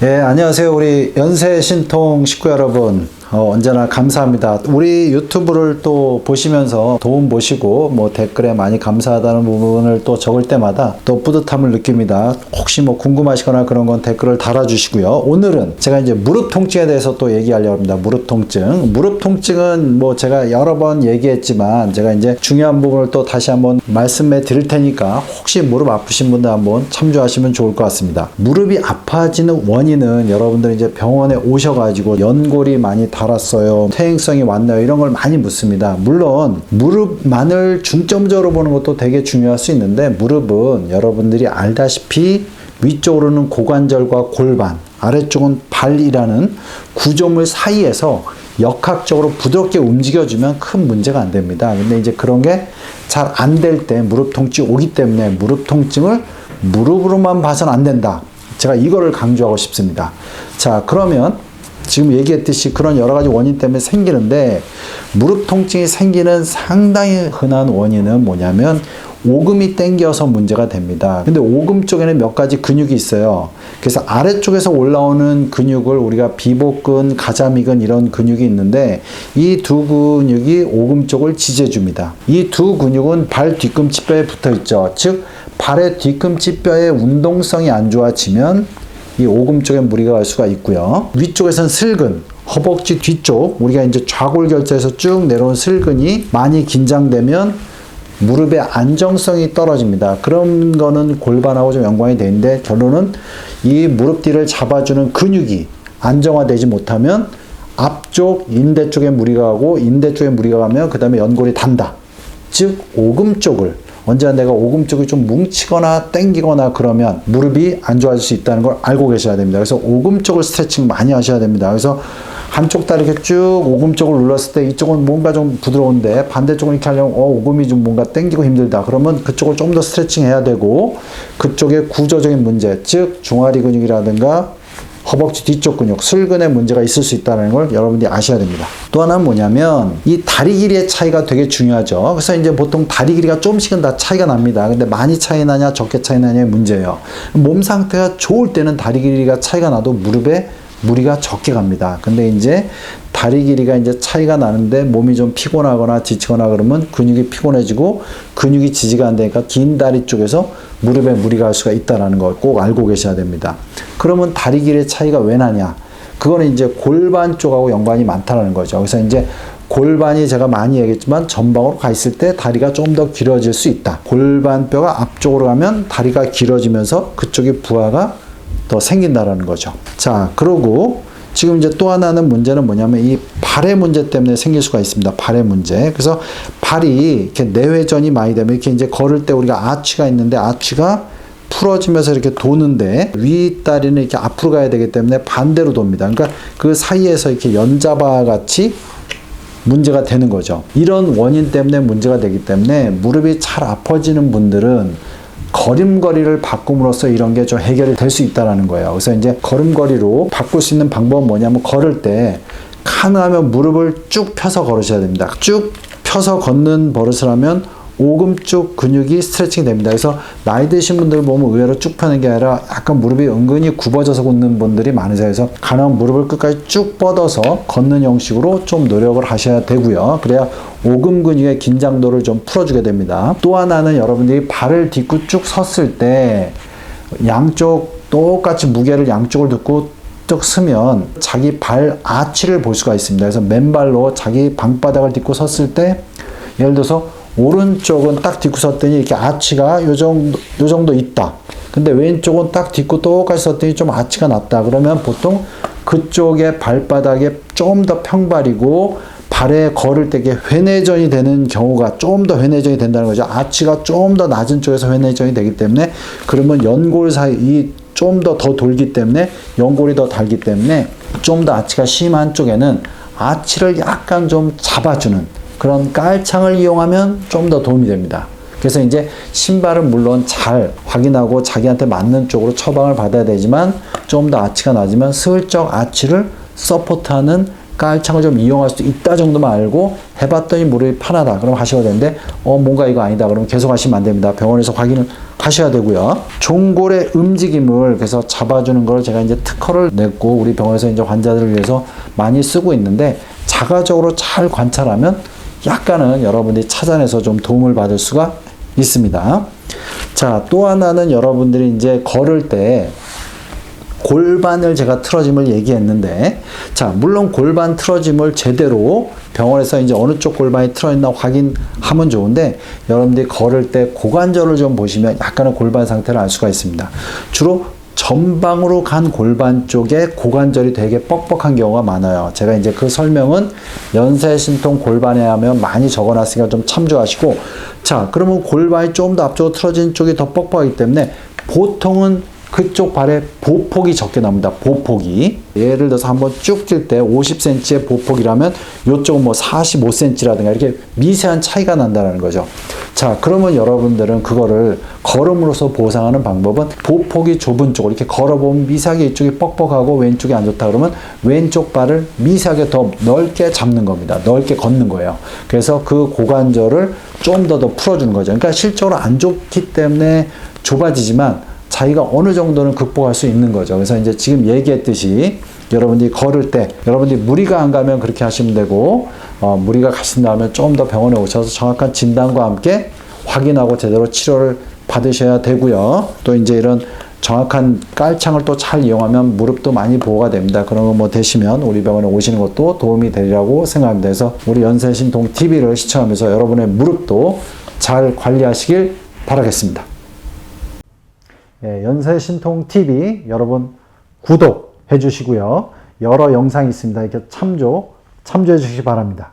예, 안녕하세요. 우리 연세신통 식구 여러분. 언제나 감사합니다. 우리 유튜브를 또 보시면서 도움 보시고 댓글에 많이 감사하다는 부분을 또 적을 때마다 또 뿌듯함을 느낍니다. 혹시 궁금하시거나 그런 건 댓글을 달아주시고요. 오늘은 제가 이제 무릎 통증에 대해서 또 얘기하려고 합니다. 무릎 통증. 무릎 통증은 제가 여러 번 얘기했지만 제가 이제 중요한 부분을 또 다시 한번 말씀해 드릴 테니까 혹시 무릎 아프신 분들 한번 참조하시면 좋을 것 같습니다. 무릎이 아파지는 원인은 여러분들 이제 병원에 오셔가지고 연골이 많이 달았어요, 퇴행성이 왔나요, 이런 걸 많이 묻습니다. 물론 무릎만을 중점적으로 보는 것도 되게 중요할 수 있는데, 무릎은 여러분들이 알다시피 위쪽으로는 고관절과 골반, 아래쪽은 발이라는 구조물 사이에서 역학적으로 부드럽게 움직여주면 큰 문제가 안 됩니다. 근데 이제 그런 게 잘 안 될 때 무릎 통증이 오기 때문에 무릎 통증을 무릎으로만 봐서는 안 된다. 제가 이거를 강조하고 싶습니다. 자, 그러면 지금 얘기했듯이 그런 여러 가지 원인 때문에 생기는데, 무릎 통증이 생기는 상당히 흔한 원인은 뭐냐면 오금이 땡겨서 문제가 됩니다. 근데 오금 쪽에는 몇 가지 근육이 있어요. 그래서 아래쪽에서 올라오는 근육을 우리가 비복근, 가자미근 이런 근육이 있는데, 이 두 근육이 오금 쪽을 지지해줍니다. 이 두 근육은 발 뒤꿈치뼈에 붙어 있죠. 즉 발의 뒤꿈치뼈의 운동성이 안 좋아지면 이 오금 쪽에 무리가 갈 수가 있고요. 위쪽에서는 슬근, 허벅지 뒤쪽, 우리가 이제 좌골결자에서 쭉 내려온 슬근이 많이 긴장되면 무릎의 안정성이 떨어집니다. 그런 거는 골반하고 좀 연관이 되는데, 결론은 이 무릎 뒤를 잡아주는 근육이 안정화되지 못하면 앞쪽 인대 쪽에 무리가 가고, 인대 쪽에 무리가 가면 그 다음에 연골이 단다. 즉 오금 쪽을, 언제나 내가 오금 쪽이 좀 뭉치거나 땡기거나 그러면 무릎이 안 좋아질 수 있다는 걸 알고 계셔야 됩니다. 그래서 오금 쪽을 스트레칭 많이 하셔야 됩니다. 그래서 한쪽 다리 이렇게 쭉 오금 쪽을 눌렀을 때 이쪽은 뭔가 좀 부드러운데 반대쪽은 이렇게 하려면 오금이 좀 뭔가 땡기고 힘들다. 그러면 그쪽을 좀 더 스트레칭 해야 되고, 그쪽의 구조적인 문제, 즉 중화리 근육이라든가 허벅지 뒤쪽 근육, 슬근에 문제가 있을 수 있다는 걸 여러분들이 아셔야 됩니다. 또 하나는 뭐냐면 이 다리 길이의 차이가 되게 중요하죠. 그래서 이제 보통 다리 길이가 조금씩은 다 차이가 납니다. 근데 많이 차이 나냐 적게 차이 나냐의 문제예요. 몸 상태가 좋을 때는 다리 길이가 차이가 나도 무릎에 무리가 적게 갑니다. 근데 이제 다리 길이가 이제 차이가 나는데 몸이 좀 피곤하거나 지치거나 그러면 근육이 피곤해지고 근육이 지지가 안 되니까 긴 다리 쪽에서 무릎에 무리가 갈 수가 있다는 걸 꼭 알고 계셔야 됩니다. 그러면 다리 길이의 차이가 왜 나냐? 그거는 이제 골반 쪽하고 연관이 많다는 거죠. 그래서 이제 골반이 제가 많이 얘기했지만 전방으로 가 있을 때 다리가 좀 더 길어질 수 있다. 골반뼈가 앞쪽으로 가면 다리가 길어지면서 그쪽에 부하가 더 생긴다라는 거죠. 자, 그러고 지금 이제 또 하나는 문제는 뭐냐면 이 발의 문제 때문에 생길 수가 있습니다. 발의 문제. 그래서 발이 이렇게 내회전이 많이 되면 이렇게 이제 걸을 때 우리가 아치가 있는데 아치가 풀어지면서 이렇게 도는데 윗다리는 이렇게 앞으로 가야 되기 때문에 반대로 돕니다. 그러니까 그 사이에서 이렇게 연자바 같이 문제가 되는 거죠. 이런 원인 때문에 문제가 되기 때문에 무릎이 잘 아파지는 분들은 걸음걸이를 바꿈으로써 이런 게 좀 해결이 될 수 있다는 거예요. 그래서 이제 걸음걸이로 바꿀 수 있는 방법은 뭐냐면, 걸을 때 가능하면 무릎을 쭉 펴서 걸으셔야 됩니다. 쭉 펴서 걷는 버릇을 하면 오금 쪽 근육이 스트레칭이 됩니다. 그래서 나이 드신 분들 보면 의외로 쭉 펴는 게 아니라 약간 무릎이 은근히 굽어져서 걷는 분들이 많으세요. 그래서 가능하면 무릎을 끝까지 쭉 뻗어서 걷는 형식으로 좀 노력을 하셔야 되고요. 그래야 오금 근육의 긴장도를 좀 풀어주게 됩니다. 또 하나는 여러분들이 발을 딛고 쭉 섰을 때 양쪽 똑같이 무게를 양쪽을 듣고 쭉 서면 자기 발 아치를 볼 수가 있습니다. 그래서 맨발로 자기 방바닥을 딛고 섰을 때, 예를 들어서 오른쪽은 딱 딛고 섰더니 이렇게 아치가 요 정도 있다. 근데 왼쪽은 딱 딛고 똑같이 섰더니 좀 아치가 낮다. 그러면 보통 그쪽의 발바닥에 좀 더 평발이고 발에 걸을 때 회내전이 되는 경우가 좀 더 회내전이 된다는 거죠. 아치가 좀 더 낮은 쪽에서 회내전이 되기 때문에, 그러면 연골 사이 좀 더 돌기 때문에 연골이 더 달기 때문에 좀 더 아치가 심한 쪽에는 아치를 약간 좀 잡아주는 그런 깔창을 이용하면 좀 더 도움이 됩니다. 그래서 이제 신발은 물론 잘 확인하고 자기한테 맞는 쪽으로 처방을 받아야 되지만, 좀 더 아치가 낮으면 슬쩍 아치를 서포트하는 깔창을 좀 이용할 수도 있다 정도만 알고 해봤더니 무릎이 편하다. 그럼 하셔야 되는데 뭔가 이거 아니다. 그럼 계속 하시면 안 됩니다. 병원에서 확인을 하셔야 되고요. 종골의 움직임을 그래서 잡아주는 걸 제가 이제 특허를 냈고 우리 병원에서 이제 환자들을 위해서 많이 쓰고 있는데 자가적으로 잘 관찰하면 약간은 여러분들이 찾아내서 좀 도움을 받을 수가 있습니다. 자, 또 하나는 여러분들이 이제 걸을 때 골반을 제가 틀어짐을 얘기했는데, 자, 물론 골반 틀어짐을 제대로 병원에서 이제 어느 쪽 골반이 틀어있나 확인하면 좋은데, 여러분들이 걸을 때 고관절을 좀 보시면 약간의 골반 상태를 알 수가 있습니다. 주로 전방으로 간 골반 쪽에 고관절이 되게 뻑뻑한 경우가 많아요. 제가 이제 그 설명은 연쇄신통 골반에 하면 많이 적어놨으니까 좀 참조하시고, 자, 그러면 골반이 좀 더 앞쪽으로 틀어진 쪽이 더 뻑뻑하기 때문에 보통은 그쪽 발에 보폭이 적게 나옵니다. 보폭이. 예를 들어서 한번 쭉 뛸 때 50cm의 보폭이라면 이쪽은 뭐 45cm라든가 이렇게 미세한 차이가 난다는 거죠. 자, 그러면 여러분들은 그거를 걸음으로써 보상하는 방법은 보폭이 좁은 쪽을 이렇게 걸어보면 미세하게 이쪽이 뻑뻑하고 왼쪽이 안 좋다 그러면 왼쪽 발을 미세하게 더 넓게 잡는 겁니다. 넓게 걷는 거예요. 그래서 그 고관절을 좀 더 풀어주는 거죠. 그러니까 실적으로 안 좋기 때문에 좁아지지만 자기가 어느 정도는 극복할 수 있는 거죠. 그래서 이제 지금 얘기했듯이 여러분들이 걸을 때 여러분들이 무리가 안 가면 그렇게 하시면 되고 무리가 가신다면 좀 더 병원에 오셔서 정확한 진단과 함께 확인하고 제대로 치료를 받으셔야 되고요. 또 이제 이런 정확한 깔창을 또 잘 이용하면 무릎도 많이 보호가 됩니다. 그런 거 뭐 되시면 우리 병원에 오시는 것도 도움이 되리라고 생각합니다. 그래서 우리 연쇄신통 TV를 시청하면서 여러분의 무릎도 잘 관리하시길 바라겠습니다. 연쇄신통 TV 여러분 구독해 주시고요. 여러 영상이 있습니다. 이렇게 참조해 주시기 바랍니다.